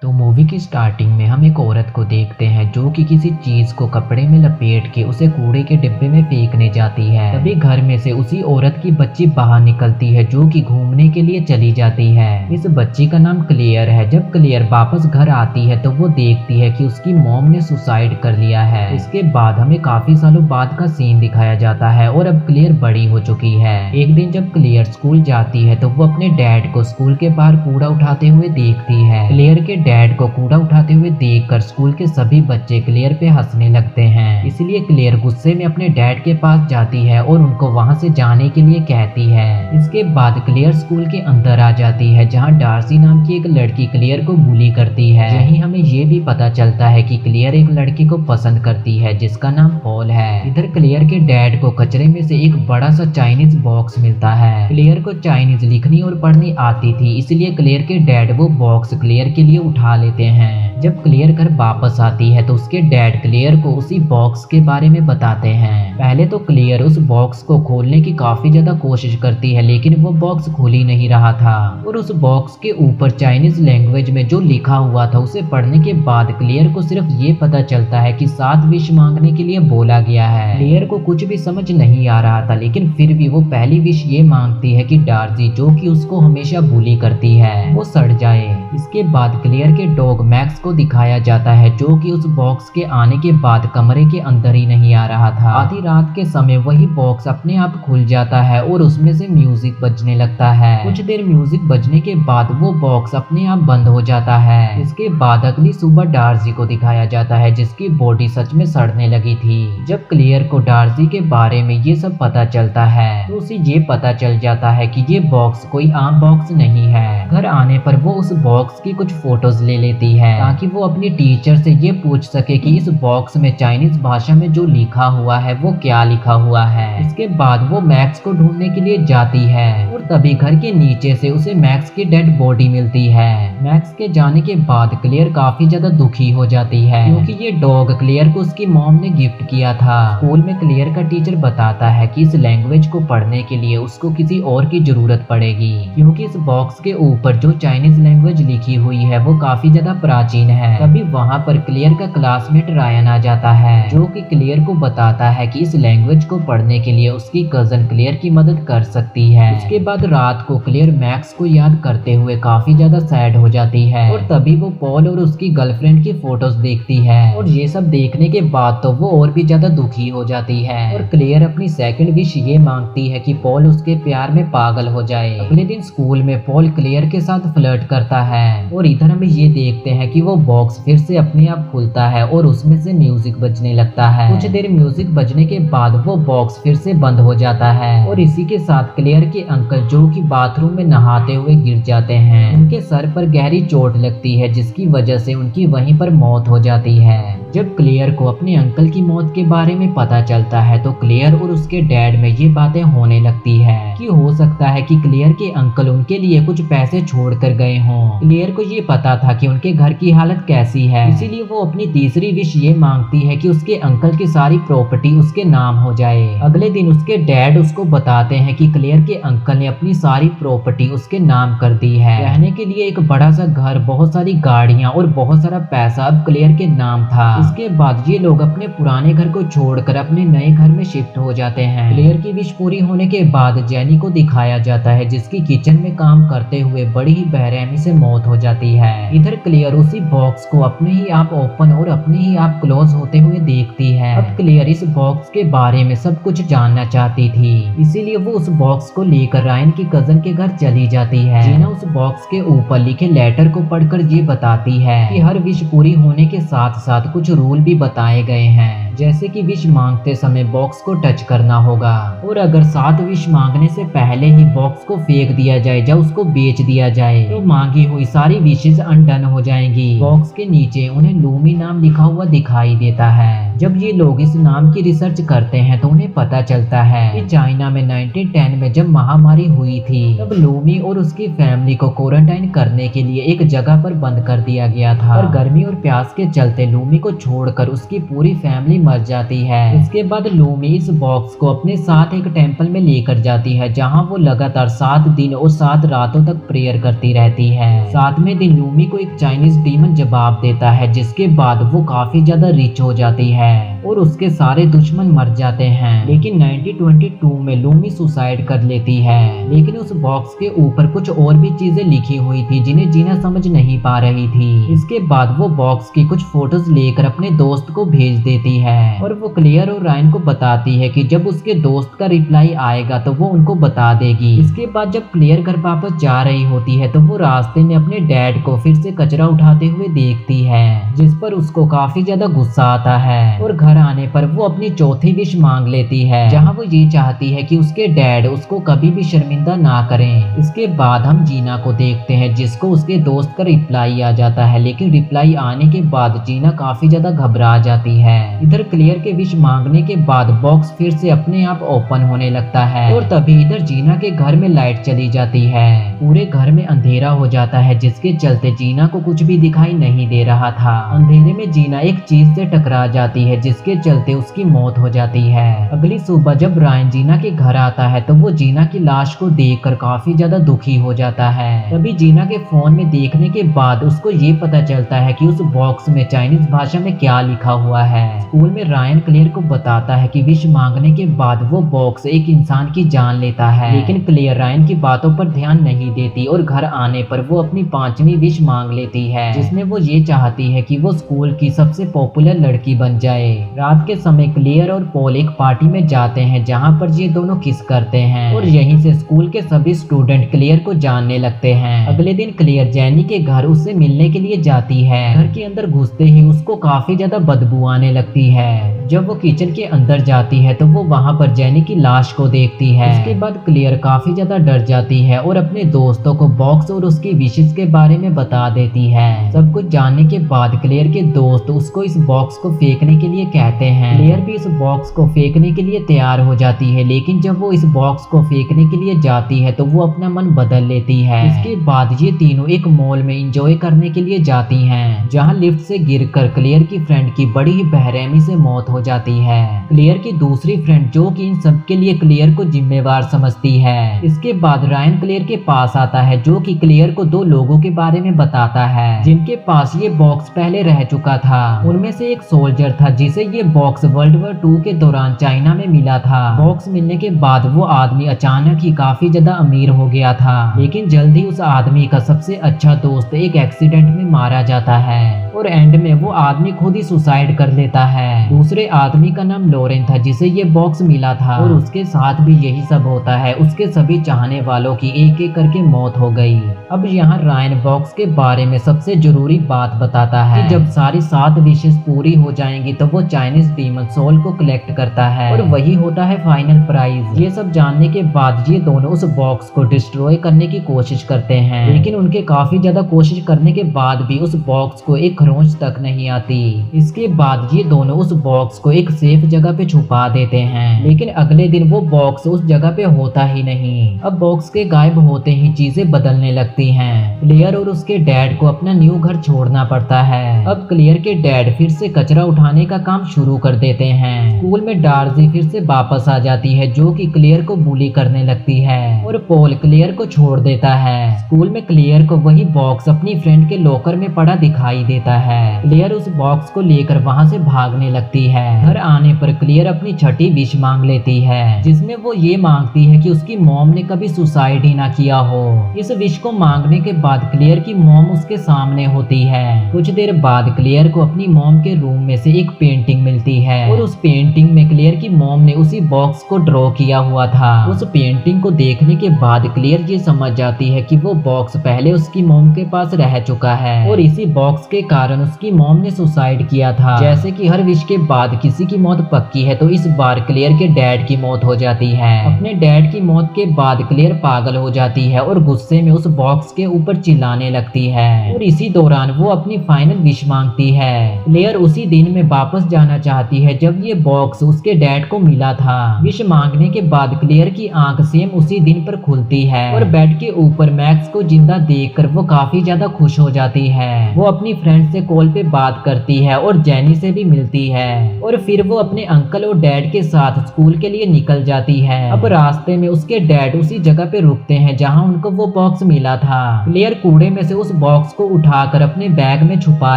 तो मूवी की स्टार्टिंग में हम एक औरत को देखते हैं जो कि किसी चीज को कपड़े में लपेट के उसे कूड़े के डिब्बे में फेंकने जाती है। तभी घर में से उसी औरत की बच्ची बाहर निकलती है जो कि घूमने के लिए चली जाती है। इस बच्ची का नाम क्लेयर है। जब क्लेयर वापस घर आती है तो वो देखती है कि उसकी मॉम ने सुसाइड कर लिया है। इसके बाद हमें काफी सालों बाद का सीन दिखाया जाता है और अब क्लेयर बड़ी हो चुकी है। एक दिन जब क्लेयर स्कूल जाती है तो वो अपने डैड को स्कूल के बाहर कूड़ा उठाते हुए देखती है। क्लेयर के डैड को कूड़ा उठाते हुए देखकर स्कूल के सभी बच्चे क्लेयर पे हंसने लगते हैं। इसलिए क्लेयर गुस्से में अपने डैड के पास जाती है और उनको वहां से जाने के लिए कहती है। इसके बाद क्लेयर स्कूल के अंदर आ जाती है जहां डार्सी नाम की एक लड़की क्लेयर को बुली करती है। यहीं हमें ये भी पता चलता है कि क्लेयर एक लड़की को पसंद करती है जिसका नाम पॉल है। इधर क्लेयर के डैड को कचरे में से एक बड़ा सा चाइनीज बॉक्स मिलता है। क्लेयर को चाइनीज लिखनी और पढ़नी आती थी, इसलिए क्लेयर के डैड वो बॉक्स क्लेयर के लिए उठा लेते हैं। जब क्लेयर घर वापस आती है तो उसके डैड क्लेयर को उसी बॉक्स के बारे में बताते हैं। पहले तो क्लेयर उस बॉक्स को खोलने की काफी ज्यादा कोशिश करती है लेकिन वो बॉक्स खुल ही नहीं रहा था और उस बॉक्स के ऊपर चाइनीज लैंग्वेज में जो लिखा हुआ था उसे पढ़ने के बाद क्लेयर को सिर्फ ये पता चलता है कि 7 विश मांगने के लिए बोला गया है। क्लेयर को कुछ भी समझ नहीं आ रहा था लेकिन फिर भी वो पहली विश ये मांगती है कि डार्सी जो कि उसको हमेशा बुली करती है वो सड़ जाए। इसके बाद क्लेयर के डॉग मैक्स को दिखाया जाता है जो कि उस बॉक्स के आने के बाद कमरे के अंदर ही नहीं आ रहा था। आधी रात के समय वही बॉक्स अपने आप खुल जाता है और उसमें से म्यूजिक बजने लगता है। कुछ देर म्यूजिक बजने के बाद वो बॉक्स अपने आप बंद हो जाता है। इसके बाद अगली सुबह डार्सी को दिखाया जाता है जिसकी बॉडी सच में सड़ने लगी थी। जब क्लेयर को डार्सी के बारे में ये सब पता चलता है तो उसे ये पता चल जाता है कि ये बॉक्स कोई आम बॉक्स नहीं है। घर आने पर वो उस बॉक्स की कुछ फोटोज ले लेती है ताकि वो अपनी टीचर से ये पूछ सके कि इस बॉक्स में चाइनीज भाषा में जो लिखा हुआ है वो क्या लिखा हुआ है। इसके बाद वो मैक्स को ढूंढने के लिए जाती है और तभी घर के नीचे से उसे मैक्स की डेड बॉडी मिलती है। मैक्स के जाने के बाद क्लेयर काफी ज्यादा दुखी हो जाती है क्योंकि ये डॉग क्लेयर को उसकी मॉम ने गिफ्ट किया था। स्कूल में क्लेयर का टीचर बताता है कि इस लैंग्वेज को पढ़ने के लिए उसको किसी और की जरूरत पड़ेगी क्योंकि इस बॉक्स के ऊपर जो चाइनीज लैंग्वेज लिखी हुई है वो काफी ज्यादा प्राचीन है। तभी वहाँ पर क्लेयर का क्लासमेट रायन आ जाता है जो कि क्लेयर को बताता है कि इस लैंग्वेज को पढ़ने के लिए उसकी कजन क्लेयर की मदद कर सकती है। उसके बाद रात को क्लेयर मैक्स को याद करते हुए काफी ज्यादा सैड हो जाती है और तभी वो पॉल और उसकी गर्लफ्रेंड की फोटोज देखती है और ये सब देखने के बाद तो वो और भी ज्यादा दुखी हो जाती है और क्लेयर अपनी सेकंड विश ये मांगती है कि पॉल उसके प्यार में पागल हो जाए। अगले दिन स्कूल में पॉल क्लेयर के साथ फ्लर्ट करता है और इधर हमें ये देखते हैं कि वो बॉक्स फिर से अपने आप खुलता है और उसमें से म्यूजिक बजने लगता है। कुछ देर म्यूजिक बजने के बाद वो बॉक्स फिर से बंद हो जाता है और इसी के साथ क्लेयर के अंकल जो कि बाथरूम में नहाते हुए गिर जाते हैं। उनके सर पर गहरी चोट लगती है जिसकी वजह से उनकी वहीं पर मौत हो जाती है। जब क्लेयर को अपने अंकल की मौत के बारे में पता चलता है तो क्लेयर और उसके डैड में ये बातें होने लगती है कि हो सकता है कि क्लेयर के अंकल उनके लिए कुछ पैसे छोड़ कर गए हों। क्लेयर को ये पता था कि उनके घर की हालत कैसी है, इसीलिए वो अपनी तीसरी विश ये मांगती है कि उसके अंकल की सारी प्रॉपर्टी उसके नाम हो जाए। अगले दिन उसके डैड उसको बताते हैं कि क्लेयर के अंकल ने अपनी सारी प्रॉपर्टी उसके नाम कर दी है। रहने के लिए एक बड़ा सा घर, बहुत सारी गाड़ियां और बहुत सारा पैसा अब क्लेयर के नाम था। इसके बाद ये लोग अपने पुराने घर को छोड़कर अपने नए घर में शिफ्ट हो जाते हैं। क्लेयर की विश पूरी होने के बाद जेनी को दिखाया जाता है जिसकी किचन में काम करते हुए बड़ी ही बेरहमी से मौत हो जाती है। इधर क्लेयर उसी बॉक्स को अपने ही आप ओपन और अपने ही आप क्लोज होते हुए देखती है। अब क्लेयर इस बॉक्स के बारे में सब कुछ जानना चाहती थी, इसीलिए वो उस बॉक्स को लेकर रायन की कजन के घर चली जाती है। जीना उस बॉक्स के ऊपर लिखे लेटर को पढ़कर ये बताती है कि हर विश पूरी होने के साथ साथ कुछ रूल भी बताए गए हैं, जैसे कि विश मांगते समय बॉक्स को टच करना होगा और अगर 7 विश मांगने से पहले ही बॉक्स को फेंक दिया जाए या उसको बेच दिया जाए तो मांगी हुई सारी विशेज अनडन हो जाएंगी। बॉक्स के नीचे उन्हें लूमी नाम लिखा हुआ दिखाई देता है। जब ये लोग इस नाम की रिसर्च करते हैं तो उन्हें पता चलता है कि चाइना में 1910 में जब महामारी हुई थी तब लूमी और उसकी फैमिली को क्वारंटाइन करने के लिए एक जगह पर बंद कर दिया गया था और गर्मी और प्यास के चलते लूमी को छोड़कर उसकी पूरी फैमिली मर जाती है। इसके बाद लूमी इस बॉक्स को अपने साथ एक टेंपल में लेकर जाती है जहां वो लगातार 7 दिन और 7 रातों तक प्रेयर करती रहती है। 7वें दिन लूमी को एक चाइनीज डीमन दुश्मन जवाब देता है, जिसके बाद वो काफी ज्यादा रिच हो जाती है और उसके सारे दुश्मन मर जाते हैं। लेकिन 1922 में लूमी सुसाइड कर लेती है, लेकिन उस बॉक्स के ऊपर कुछ और भी चीजें लिखी हुई थी जिन्हें जीना समझ नहीं पा रही थी। इसके बाद वो बॉक्स की कुछ फोटोज लेकर अपने दोस्त को भेज देती है और वो क्लेयर और रायन को बताती है कि जब उसके दोस्त का रिप्लाई आएगा तो वो उनको बता देगी। इसके बाद जब क्लेयर घर वापस जा रही होती है तो वो रास्ते में अपने डैड को फिर से कचरा उठाते हुए देखती है, जिस पर उसको काफी ज्यादा गुस्सा आता है और घर आने पर वो अपनी चौथी विश मांग लेती है, जहां वो ये चाहती है कि उसके डैड उसको कभी भी शर्मिंदा ना करें। इसके बाद हम जीना को देखते हैं, जिसको उसके दोस्त का रिप्लाई आ जाता है, लेकिन रिप्लाई आने के बाद जीना काफी ज्यादा घबरा जाती है। इधर क्लियर के विश मांगने के बाद बॉक्स फिर से अपने आप ओपन होने लगता है और तभी इधर जीना के घर में लाइट चली जाती है। पूरे घर में अंधेरा हो जाता है, जिसके चलते जीना को कुछ भी दिखाई नहीं दे रहा था। अंधेरे में जीना एक चीज से टकरा जाती है, जिसके चलते उसकी मौत हो जाती है। अगली सुबह जब रायन जीना के घर आता है तो वो जीना की लाश को देखकर काफी ज्यादा दुखी हो जाता है। तभी जीना के फोन में देखने के बाद उसको ये पता चलता है कि उस बॉक्स में चाइनीज भाषा में क्या लिखा हुआ है। स्कूल में रायन क्लियर को बताता है कि विश मांगने के बाद वो बॉक्स एक इंसान की जान लेता है, लेकिन क्लियर रायन की बातों पर ध्यान नहीं देती और घर आने पर वो अपनी 5वीं विश मांग लेती है, जिसमें वो ये चाहती है कि वो स्कूल की सबसे पॉपुलर लड़की बन जाए। रात के समय क्लियर और पॉल एक पार्टी में जाते हैं, जहां पर ये दोनों किस करते हैं और यहीं से स्कूल के सभी स्टूडेंट क्लियर को जानने लगते हैं। अगले दिन क्लियर जेनी के घर उससे मिलने के लिए जाती है। घर के अंदर घुसते ही उसको काफी ज्यादा बदबू आने लगती है। जब वो किचन के अंदर जाती है तो वो वहां पर जेनी की लाश को देखती है। इसके बाद क्लियर काफी ज्यादा डर जाती है और अपने दोस्तों को बॉक्स और उसकी विशेष के बारे में बता देती है। सब कुछ जानने के बाद क्लियर के दोस्त उसको इस बॉक्स को फेंकने के लिए कहते हैं। क्लियर भी इस बॉक्स को फेंकने के लिए तैयार हो जाती है, लेकिन जब वो इस बॉक्स को फेंकने के लिए जाती है तो वो अपना मन बदल लेती है। इसके बाद ये तीनों एक मॉल में एंजॉय करने के लिए जाती हैं, जहां लिफ्ट से गिरकर क्लियर की फ्रेंड की बड़ी ही बेरहमी से मौत हो जाती है। क्लियर की दूसरी फ्रेंड जो कि इन सब के लिए क्लियर को जिम्मेवार समझती है। इसके बाद रायन क्लियर के पास आता है, जो कि क्लियर को 2 लोगों के बारे में बताता है जिनके पास ये बॉक्स पहले रह चुका था। उनमें से एक सोल्जर था जिसे ये बॉक्स वर्ल्ड वॉर 2 के दौरान चाइना में मिला था। बॉक्स मिलने के बाद वो आदमी अचानक ही काफी ज्यादा अमीर हो गया था, लेकिन जल्दी उस आदमी का सबसे अच्छा दोस्त एक एक्सीडेंट में मारा जाता है और एंड में वो आदमी खुद ही सुसाइड कर लेता है। दूसरे आदमी का नाम लोरेन था जिसे ये बॉक्स मिला था और उसके साथ भी यही सब होता है। उसके सभी चाहने वालों की एक एक करके मौत हो गई। अब यहाँ रायन बॉक्स के बारे में सबसे जरूरी बात बताता है कि जब सारी 7 विशेष पूरी हो जाएंगी तो वो चाइनीज डीमन सोल को कलेक्ट करता है और वही होता है फाइनल प्राइज। ये सब जानने के बाद ये दोनों उस बॉक्स को डिस्ट्रॉय करने की कोशिश करते हैं, लेकिन उनके काफी ज्यादा कोशिश करने के बाद भी उस बॉक्स को एक खरोंच तक नहीं आती। इसके बाद ये दोनों उस बॉक्स को एक सेफ जगह पे छुपा देते हैं, लेकिन अगले दिन वो बॉक्स उस जगह पे होता ही नहीं। अब बॉक्स के गायब होते ही चीजें बदलने लगती हैं। क्लियर और उसके डैड को अपना न्यू घर छोड़ना पड़ता है। अब क्लियर के डैड फिर से कचरा उठाने का काम शुरू कर देते हैं। स्कूल में डार्जी फिर से वापस आ जाती है, जो कि क्लियर को बुली करने लगती है और पॉल क्लियर को छोड़ देता है। स्कूल में क्लियर को वही बॉक्स अपनी फ्रेंड के लॉकर में पड़ा दिखाई देता है। क्लियर उस बॉक्स को लेकर वहां से भागने लगती है। घर आने पर क्लियर अपनी छठी विश मांग लेती है, जिसमें वो ये मांगती है कि उसकी मॉम ने कभी सुसाइड ही ना किया हो। इस विश को मांगने के बाद क्लियर की मॉम उसके सामने होती है। कुछ देर बाद क्लियर को अपनी मॉम के रूम में से एक पेंटिंग मिलती है और उस पेंटिंग में क्लियर की मॉम ने उसी बॉक्स को ड्रॉ किया हुआ था। उस पेंटिंग को देखने के बाद क्लियर ये समझ जाती है कि वो बॉक्स पहले उसकी मॉम के पास रह चुका है और इसी बॉक्स के कारण उसकी मॉम ने सुसाइड किया था। जैसे कि हर विश के बाद किसी की मौत पक्की है, तो इस बार क्लियर के डैड की मौत हो जाती है। अपने डैड की मौत के बाद क्लियर पागल हो जाती है और गुस्से में उस बॉक्स के ऊपर चिल्लाने लगती है और इसी दौरान वो अपनी फाइनल विश मांगती है। क्लियर उसी दिन में वापस जाना चाहती है जब ये बॉक्स उसके डैड को मिला था। विश मांगने के बाद क्लियर की आंख सेम उसी दिन पर खुलती है और बेड के ऊपर मैक्स को जिंदा देखकर वो काफी ज्यादा खुश हो जाती है। वो अपनी फ्रेंड से कॉल पे बात करती है और जेनी से भी मिलती है और फिर वो अपने अंकल और डैड के साथ स्कूल के लिए निकल जाती है। अब रास्ते में उसके डैड उसी जगह पे रुकते हैं जहाँ उनको वो बॉक्स मिला था। क्लेयर कूड़े में से उस बॉक्स को उठाकर अपने बैग में छुपा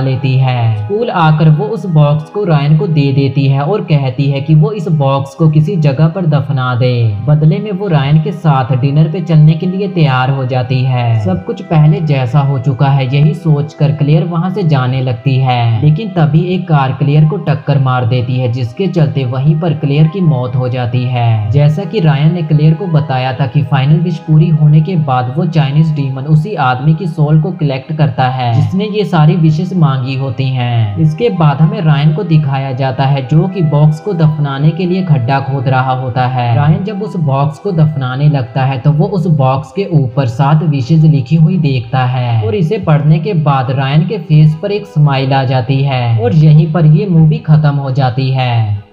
लेती है। स्कूल आकर वो उस बॉक्स को रायन को दे देती है और कहती है कि वो इस बॉक्स को किसी जगह पर दफना दे। बदले में वो रायन के साथ डिनर पे चलने के लिए तैयार हो जाती है। सब कुछ पहले जैसा हो चुका है यही सोचकर क्लेयर वहां से जाने लगती है, लेकिन तभी एक कार क्लेयर को टक्कर मार देती है जिसके चलते वहीं पर क्लेयर की मौत हो जाती है। जैसा कि रायन ने क्लेयर को बताया था कि फाइनल विश पूरी होने के बाद वो चाइनीज डीमन उसी आदमी की सोल को कलेक्ट करता है जिसने ये सारी विशेष मांगी होती हैं। इसके बाद हमें रायन को दिखाया जाता है जो कि बॉक्स को दफनाने के लिए खड्डा खोद रहा होता है। रायन जब उस बॉक्स को दफनाने लगता है तो वो उस बॉक्स के ऊपर 7 विशेष लिखी हुई देखता है और इसे पढ़ने के बाद रायन के फेस पर एक स्माइल आ जाती है और यहीं पर ये मूवी खत्म हो जाती है।